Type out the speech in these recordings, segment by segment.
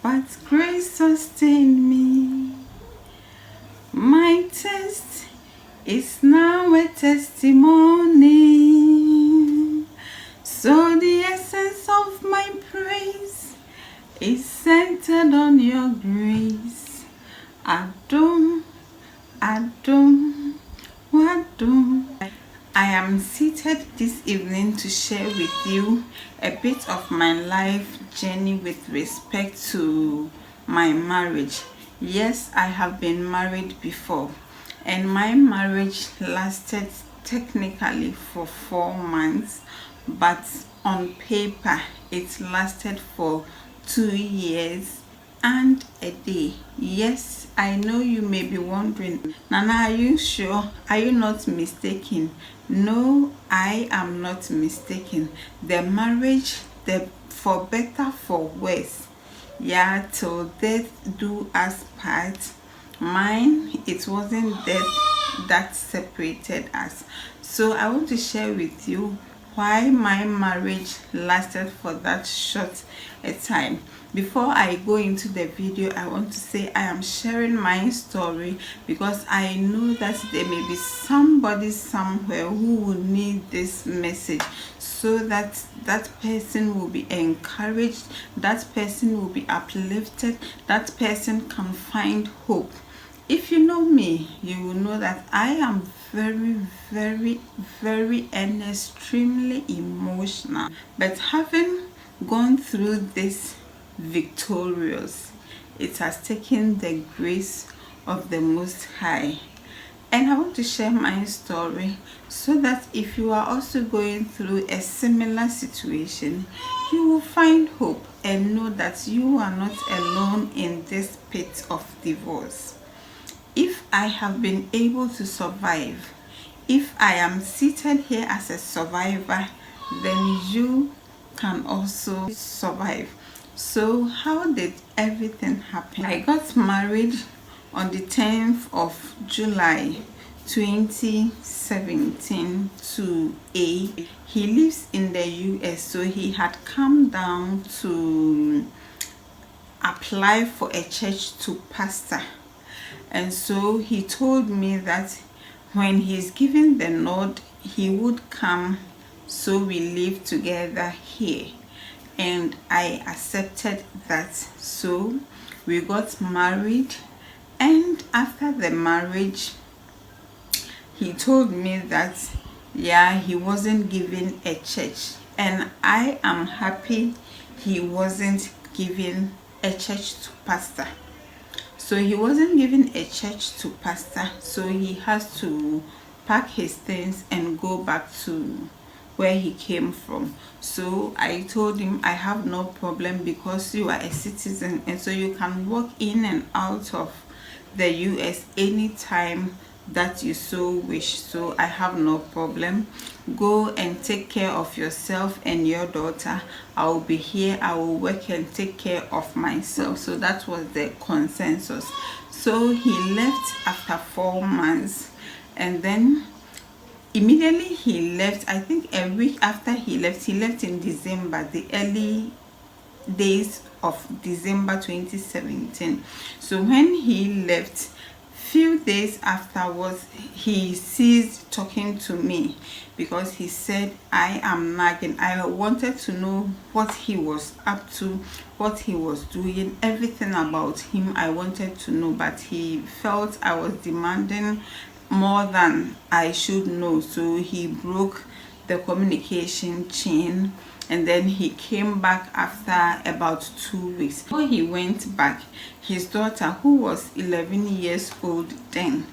but grace sustained me. My test is now a testimony. So the essence of my praise is centered on your grace. Adom, Adom, Wadom. I am seated this evening to share with you a bit of my life journey with respect to my marriage. Yes, I have been married before, and my marriage lasted technically for 4 months, but on paper it lasted for 2 years and a day. Yes, I know you may be wondering, Nana, are you sure? Are you not mistaken? No, I am not mistaken. The marriage, for better, for worse, yeah, till death do us part. Mine, it wasn't death that separated us. So I want to share with you why my marriage lasted for that short a time. Before I go into the video, I want to say I am sharing my story because I know that there may be somebody somewhere who will need this message, so that that person will be encouraged, that person will be uplifted, that person can find hope. If you know me, you will know that I am very and extremely emotional, but having gone through this victorious, it has taken the grace of the Most High. And I want to share my story so that if you are also going through a similar situation, you will find hope and know that you are not alone in this pit of divorce. If I have been able to survive, if I am seated here as a survivor, then you can also survive. So how did everything happen? I got married on the 10th of July 2017 to A. He lives in the US, so he had come down to apply for a church to pastor. And so he told me that when he's given the nod, he would come, so we live together here. And I accepted that. So we got married, and after the marriage, he told me that yeah, he wasn't given a church, and I am happy he wasn't given a church to pastor. So he wasn't given a church to pastor, so he has to pack his things and go back to where he came from. So I told him I have no problem because you are a citizen, and so you can walk in and out of the US anytime that you so wish. So I have no problem. Go and take care of yourself and your daughter. I will be here. I will work and take care of myself. So that was the consensus. So he left after 4 months, and then immediately he left. I think a week after he left in December, the early days of December 2017. So when he left, few days afterwards, he ceased talking to me because he said I am nagging. I wanted to know what he was up to, what he was doing, everything about him I wanted to know, but he felt I was demanding more than I should know. So he broke the communication chain, and then he came back after about 2 weeks. Before he went back, his daughter, who was 11 years old then,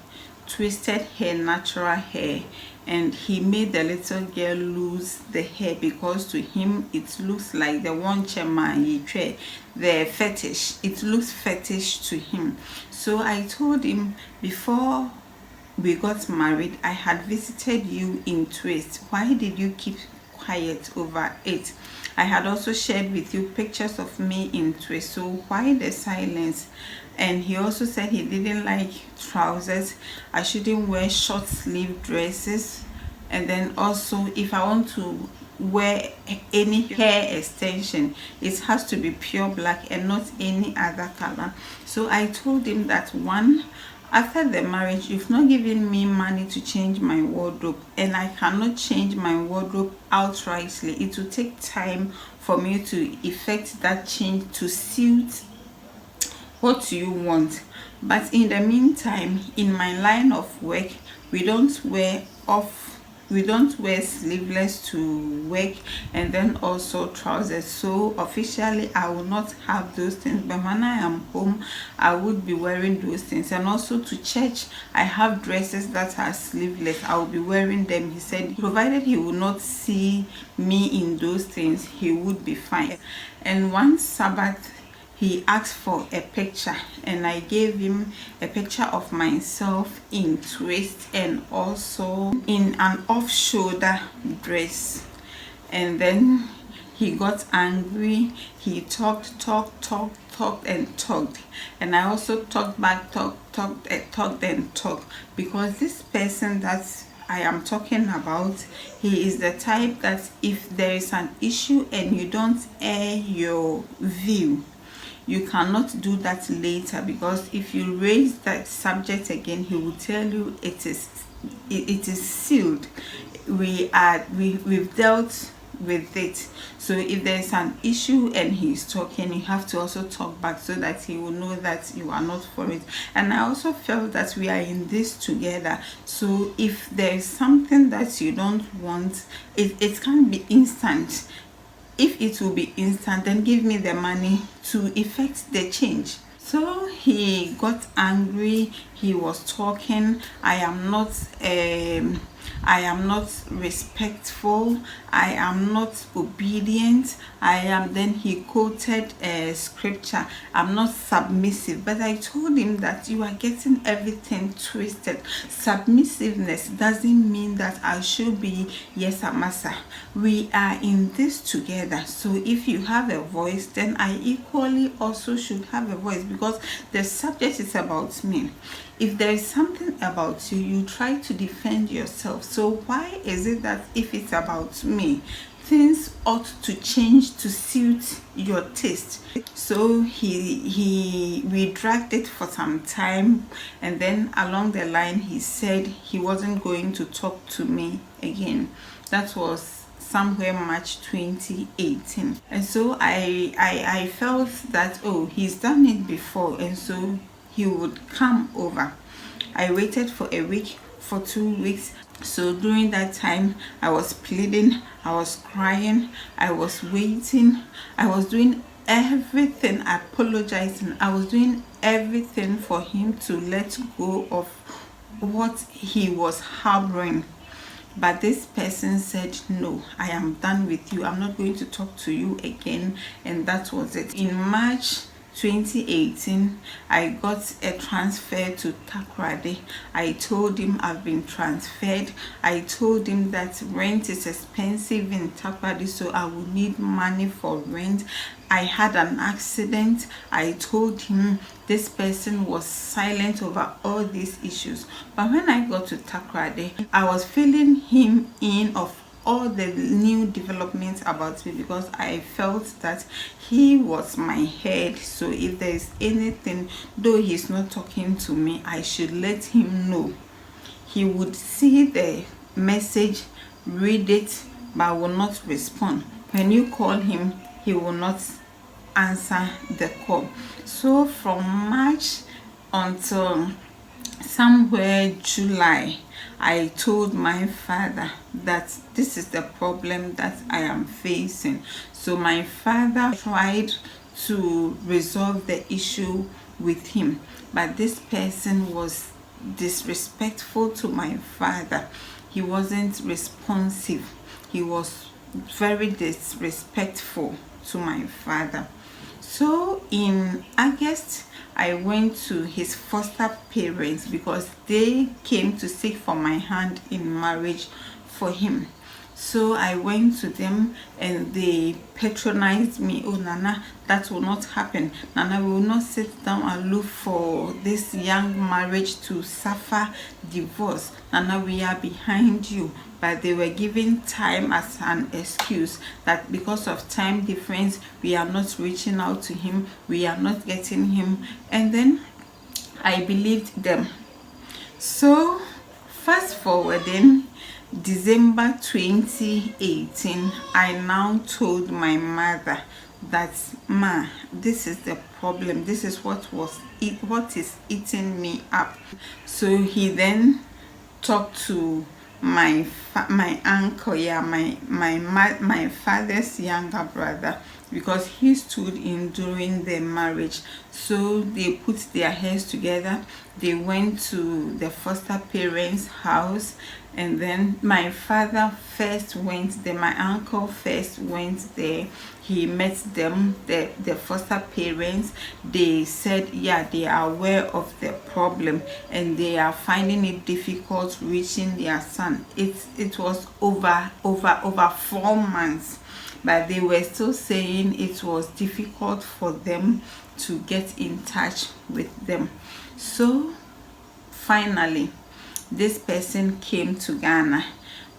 twisted her natural hair, and he made the little girl lose the hair because to him it looks like the one chema, the fetish. It looks fetish to him. So I told him, before we got married, I had visited you in twist. Why did you keep quiet over it? I had also shared with you pictures of me in twist, so why the silence? And he also said he didn't like trousers. I shouldn't wear short sleeve dresses, and then also if I want to wear any hair extension. It has to be pure black and not any other color. So I told him that, one, after the marriage, you've not given me money to change my wardrobe, and I cannot change my wardrobe outrightly. It will take time for me to effect that change to suit what you want. But in the meantime, in my line of work, we don't wear sleeveless to work, and then also trousers. So officially I will not have those things, but when I am home I would be wearing those things. And also to church, I have dresses that are sleeveless. I will be wearing them. He said provided he will not see me in those things, he would be fine. And one Sabbath he asked for a picture, and I gave him a picture of myself in twist and also in an off-shoulder dress. And then he got angry. He talked and talked, and I also talked back, talked and talked, because this person that I am talking about, he is the type that if there is an issue and you don't air your view, you cannot do that later, because if you raise that subject again, he will tell you it is sealed. We've dealt with it. So if there's an issue and he's talking, you have to also talk back so that he will know that you are not for it. And I also felt that we are in this together. So if there is something that you don't want, it can't be instant. If it will be instant, then give me the money to effect the change. So he got angry. He was talking. I am not respectful. I am not obedient. Then he quoted a scripture. I'm not submissive. But I told him that you are getting everything twisted. Submissiveness doesn't mean that I should be yes massa. We are in this together. So if you have a voice, then I equally also should have a voice, because the subject is about me. If there is something about you, you try to defend yourself. So why is it that if it's about me, things ought to change to suit your taste? So we dragged it for some time, and then along the line he said he wasn't going to talk to me again. That was somewhere March 2018. And so I felt that, oh, he's done it before, and so he would come over. I waited for a week, for 2 weeks. So during that time, I was pleading, I was crying, I was waiting, I was doing everything, apologizing, I was doing everything for him to let go of what he was harboring. But this person said, no, I am done with you, I'm not going to talk to you again. And that was it. In March 2018, I got a transfer to Takoradi. I told him I've been transferred. I told him that rent is expensive in Takoradi, so I will need money for rent. I had an accident. I told him. This person was silent over all these issues. But when I got to Takoradi, I was filling him in of all the new developments about me, because I felt that he was my head. So if there is anything, though he's not talking to me, I should let him know. He would see the message, read it, but will not respond. When you call him, he will not answer the call. So from March until somewhere July, I told my father that this is the problem that I am facing. So my father tried to resolve the issue with him, but this person was disrespectful to my father. He wasn't responsive. He was very disrespectful to my father. So in August, I went to his foster parents because they came to seek for my hand in marriage for him. So I went to them and they patronized me. Oh, Nana, that will not happen. Nana, we will not sit down and look for this young marriage to suffer divorce. Nana, we are behind you. But they were giving time as an excuse that because of time difference, we are not reaching out to him, we are not getting him. And then I believed them. So fast forwarding, December 2018, I now told my mother that, Ma, this is the problem, this is what is eating me up. So he then talked to my uncle, yeah, my father's younger brother, because he stood in during the marriage. So they put their heads together, they went to the foster parents' house, and then my father first went there, my uncle first went there. He met them, the foster parents. They said, yeah, they are aware of the problem and they are finding it difficult reaching their son. It was over 4 months, but they were still saying it was difficult for them to get in touch with them. So finally, this person came to Ghana.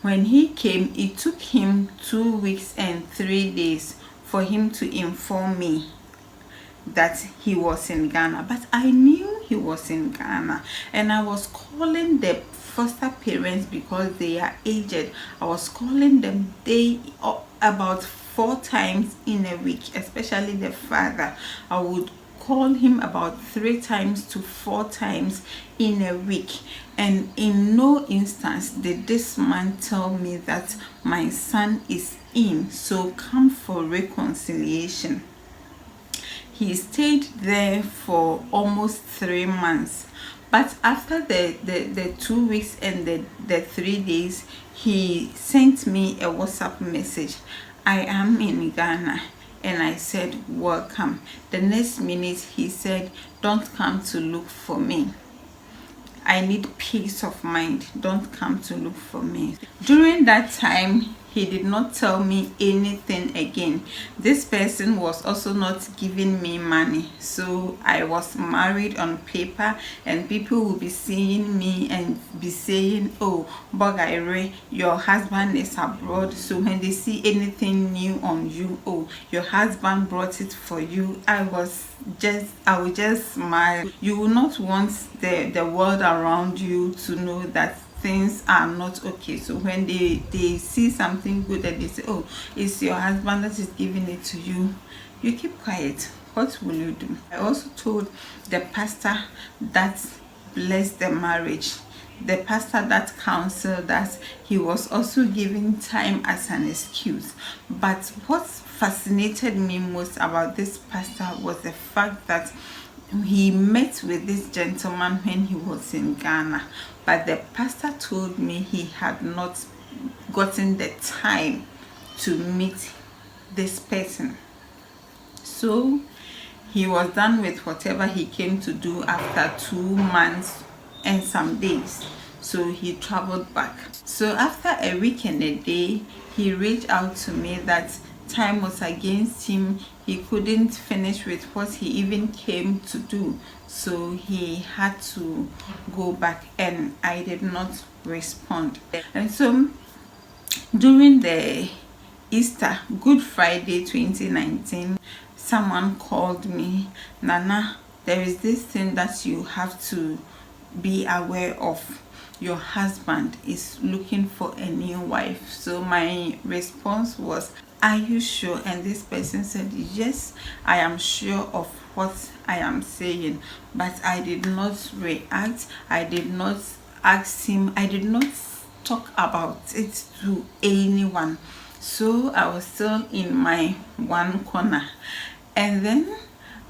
When he came, it took him 2 weeks and 3 days for him to inform me that he was in Ghana. But I knew he was in Ghana, and I was calling the foster parents because they are aged. I was calling them about 4 times in a week, especially the father. I would call him about 3 times to 4 times in a week, and in no instance did this man tell me that my son is in, so come for reconciliation. He stayed there for almost 3 months, but after the 2 weeks and the 3 days, he sent me a WhatsApp message. I am in Ghana. And I said, welcome. The next minute he said, don't come to look for me. I need peace of mind. Don't come to look for me. During that time, he did not tell me anything again. This person was also not giving me money. So I was married on paper, and people will be seeing me and be saying, oh, Bogaire, your husband is abroad. So when they see anything new on you, oh, your husband brought it for you. I would just smile. You will not want the world around you to know that things are not okay. So when they see something good and they say, oh, it's your husband that is giving it to you, you keep quiet. What will you do? I also told the pastor that blessed the marriage, the pastor that counseled us, he was also giving time as an excuse. But what fascinated me most about this pastor was the fact that he met with this gentleman when he was in Ghana, but the pastor told me he had not gotten the time to meet this person. So he was done with whatever he came to do after 2 months and some days. So he traveled back. So after a week and a day, he reached out to me that time was against him. He couldn't finish with what he even came to do, so he had to go back, and I did not respond. And so during the Easter, Good Friday 2019, someone called me, Nana, there is this thing that you have to be aware of. Your husband is looking for a new wife. So my response was, are you sure? And this person said, yes, I am sure of what I am saying. But I did not react. I did not ask him. I did not talk about it to anyone. So I was still in my one corner. And then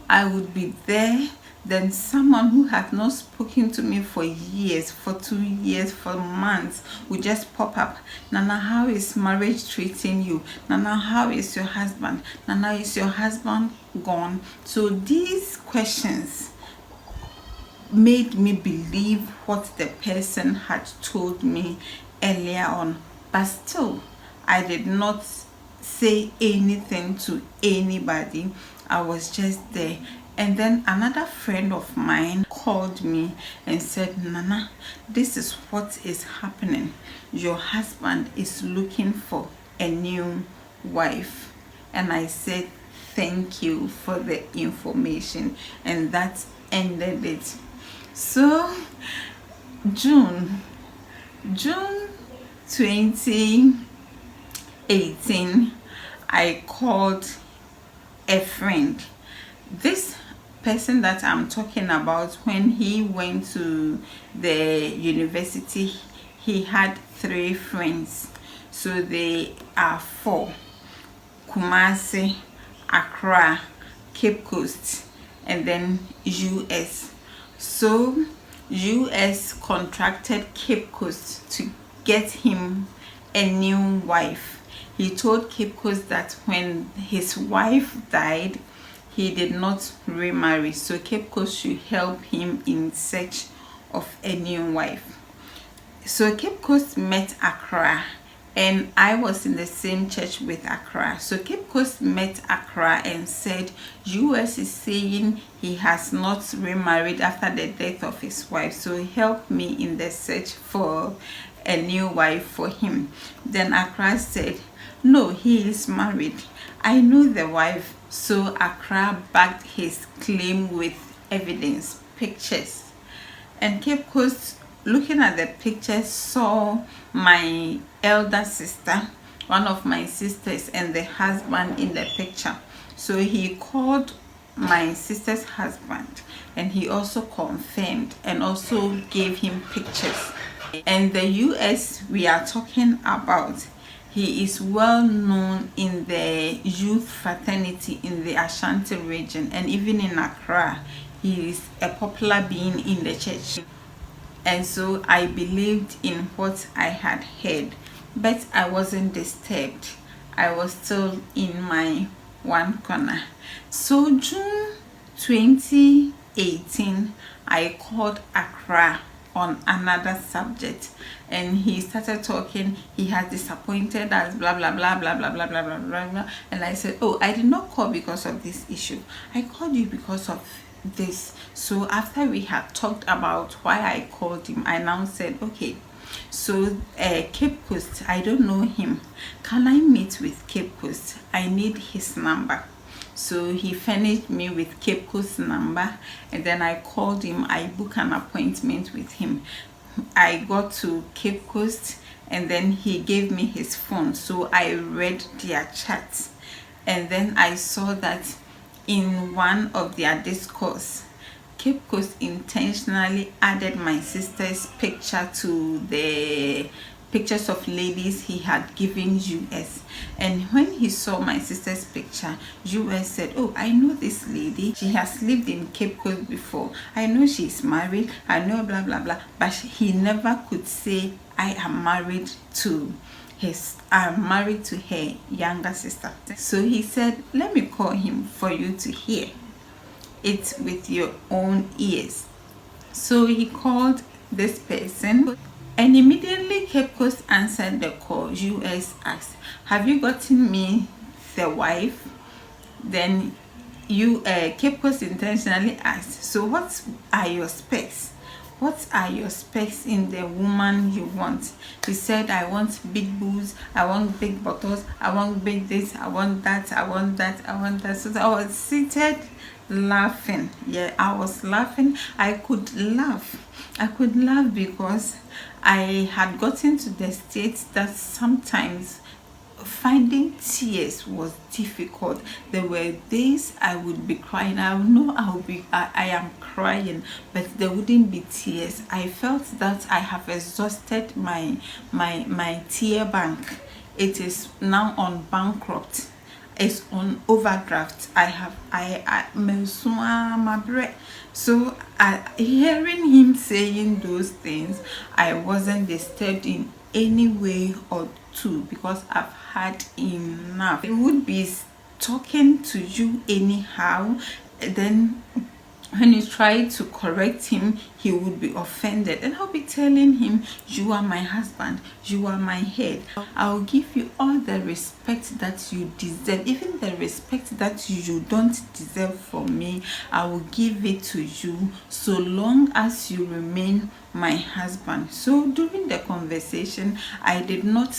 I would be there. Then someone who had not spoken to me for years, for 2 years, for months, would just pop up. Nana, how is marriage treating you? Nana, how is your husband? Nana, is your husband gone? So these questions made me believe what the person had told me earlier on. But still, I did not say anything to anybody. I was just there. And then another friend of mine called me and said, Nana, this is what is happening. Your husband is looking for a new wife. And I said, thank you for the information. And that ended it. So June 2018, I called a friend. This person that I'm talking about, when he went to the university, he had 3 friends. So they are 4: Kumasi, Accra, Cape Coast, and then US. So US contracted Cape Coast to get him a new wife. He told Cape Coast that when his wife died, he did not remarry, so Cape Coast should help him in search of a new wife. So Cape Coast met Accra, and I was in the same church with Accra. So Cape Coast met Accra and said, US is saying he has not remarried after the death of his wife, so help me in the search for a new wife for him. Then Accra said, no, he is married. I know the wife. So Accra backed his claim with evidence, pictures. And Cape Coast, looking at the pictures, saw my elder sister, one of my sisters, and the husband in the picture. So he called my sister's husband, and he also confirmed and also gave him pictures. And the US we are talking about, he is well known in the youth fraternity in the Ashanti region, and even in Accra, he is a popular being in the church. And so I believed in what I had heard, but I wasn't disturbed. I was still in my one corner. So June 2018, I called Accra on another subject, and he started talking. He has disappointed us, blah blah blah blah blah blah blah blah blah blah. And I said, oh, I did not call because of this issue. I called you because of this. So after we had talked about why I called him, I now said, okay, so Cape Coast, I don't know him. Can I meet with Cape Coast? I need his number. So he furnished me with Cape Coast's number, and then I called him. I booked an appointment with him. I got to Cape Coast, and then he gave me his phone. So I read their chats, and then I saw that in one of their discourse, Cape Coast intentionally added my sister's picture to the pictures of ladies he had given US. And when he saw my sister's picture, US said, oh, I know this lady. She has lived in Cape Coast before. I know she's married. I know blah blah blah. But he never could say, I am married to her younger sister. So he said, let me call him for you to hear it with your own ears. So he called this person, and immediately Cape Coast answered the call. US asked, have you gotten me the wife? Then Cape Coast intentionally asked, so what are your specs? What are your specs in the woman you want? He said, I want big boobs, I want big bottles, I want big this, I want that, I want that, I want that. So I was seated laughing. Yeah, I was laughing. I could laugh because I had gotten to the state that sometimes finding tears was difficult. There were days I would be crying. I know I am crying, but there wouldn't be tears. I felt that I have exhausted my tear bank. It is now on bankrupt. It's on overdraft. So hearing him saying those things, I wasn't disturbed in any way or two, because I've had enough. It would be talking to you anyhow, then when you try to correct him, he would be offended, and I'll be telling him, you are my husband, you are my head. I'll give you all the respect that you deserve, even the respect that you don't deserve from me. I will give it to you so long as you remain my husband. So during the conversation, I did not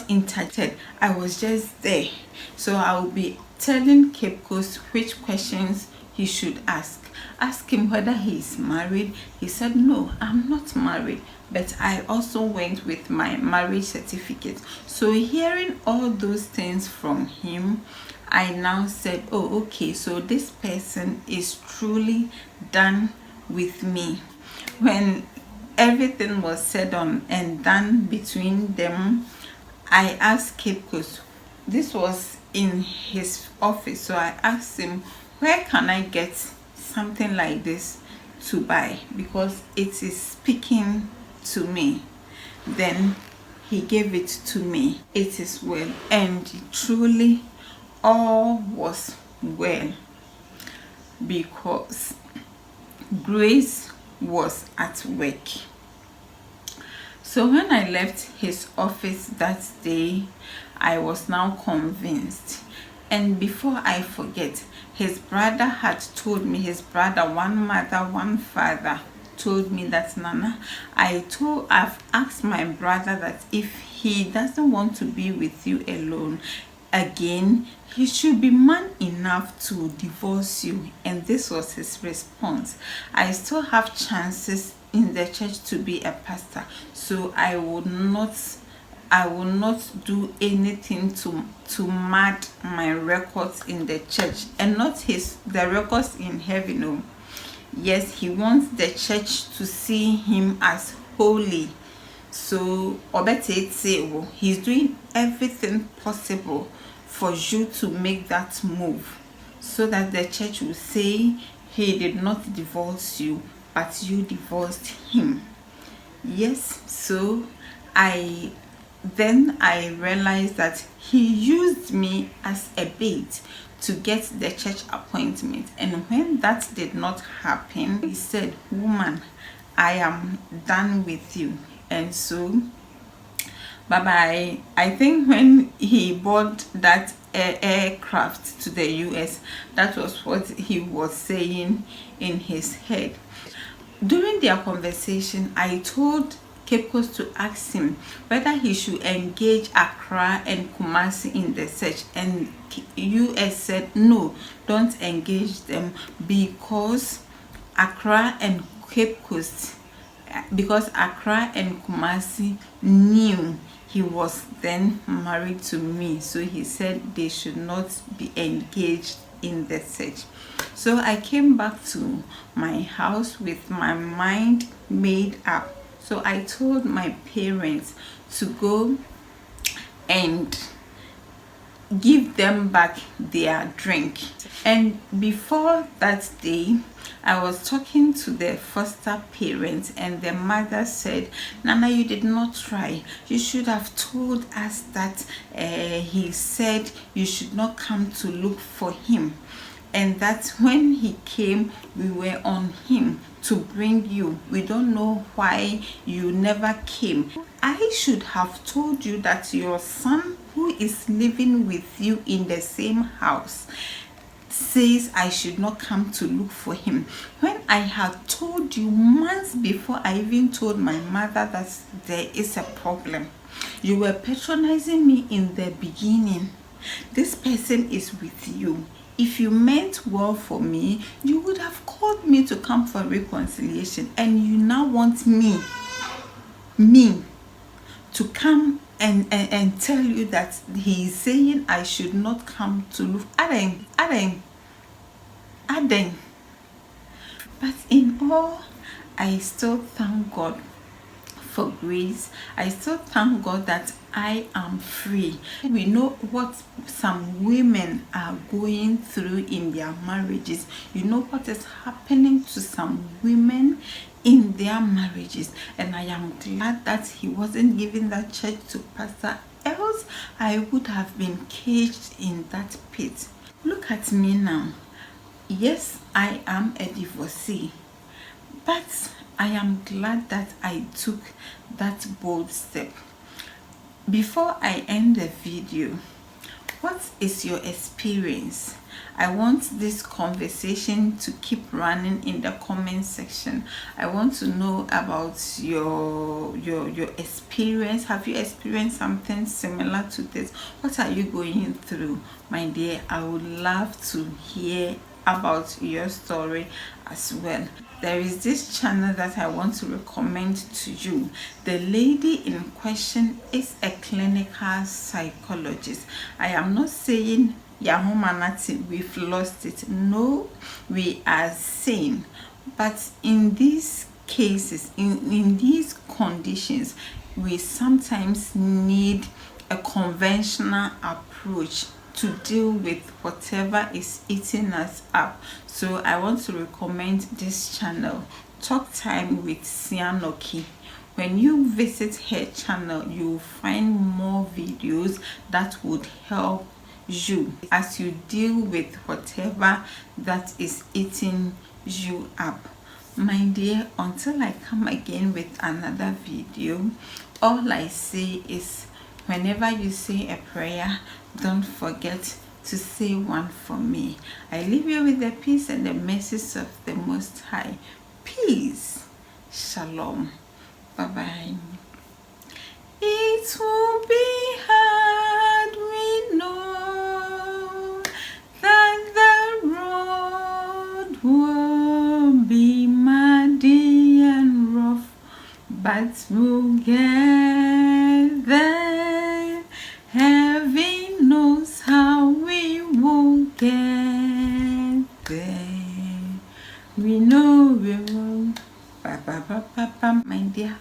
interject. I was just there. So I will be telling Cape Coast which questions he should ask. Ask him whether he is married. He said, no, I'm not married. But I also went with my marriage certificate. So hearing all those things from him, I now said, oh, okay, so this person is truly done with me. When everything was said on and done between them, I asked Cape Coast, this was in his office, so I asked him, where can I get something like this to buy, because it is speaking to me. Then he gave it to me. It is well, and truly all was well, because grace was at work. So when I left his office that day, I was now convinced. And before I forget, his brother had told me, his brother, one mother, one father, told me that, Nana, I've asked my brother that if he doesn't want to be with you alone again, he should be man enough to divorce you. And this was his response. I still have chances in the church to be a pastor, so I will not do anything to mud my records in the church, and not the records in heaven. No. Yes, he wants the church to see him as holy. So he's doing everything possible for you to make that move, so that the church will say he did not divorce you, but you divorced him. Yes, so then I realized that he used me as a bait to get the church appointment. And when that did not happen, he said, woman, I am done with you. And so, bye-bye. I think when he bought that aircraft to the US, that was what he was saying in his head. During their conversation, I told Cape Coast to ask him whether he should engage Accra and Kumasi in the search, and US said no, don't engage them, because Accra and Cape Coast, because Accra and Kumasi knew he was then married to me, so he said they should not be engaged in the search. So I came back to my house with my mind made up. So I told my parents to go and give them back their drink. And before that day, I was talking to the foster parents, and the mother said, Nana, you did not try. You should have told us that he said you should not come to look for him, and that when he came, we were on him to bring you. We don't know why you never came. I should have told you that your son, who is living with you in the same house, says I should not come to look for him, when I had told you months before I even told my mother that there is a problem. You were patronizing me in the beginning. This person is with you. If you meant well for me, you would have called me to come for reconciliation, and you now want me to come and tell you that he is saying I should not come to look. Aden. But in all, I still thank God for grace. I still thank God that I am free. We know what some women are going through in their marriages. You know what is happening to some women in their marriages, and I am glad that he wasn't giving that church to pastor, else I would have been caged in that pit. Look at me now. Yes, I am a divorcee, but I am glad that I took that bold step. Before I end the video, what is your experience? I want this conversation to keep running in the comment section. I want to know about your experience. Have you experienced something similar to this? What are you going through, my dear? I would love to hear about your story as well. There is this channel that I want to recommend to you. The lady in question is a clinical psychologist. I am not saying Yahomanati, we've lost it. No, we are sane. But in these cases, in these conditions, we sometimes need a conventional approach to deal with whatever is eating us up. So I want to recommend this channel, Talk Time with Sianorkie. When you visit her channel, you'll find more videos that would help you as you deal with whatever that is eating you up. My dear, until I come again with another video, all I say is, whenever you say a prayer, don't forget to say one for me. I leave you with the peace and the mercies of the Most High. Peace. Shalom. Bye-bye. It will be hard, we know that the road will be muddy and rough, but we'll get there. Heaven knows how we will get there. We know we will. Ba, ba, ba, ba, ba. My dear,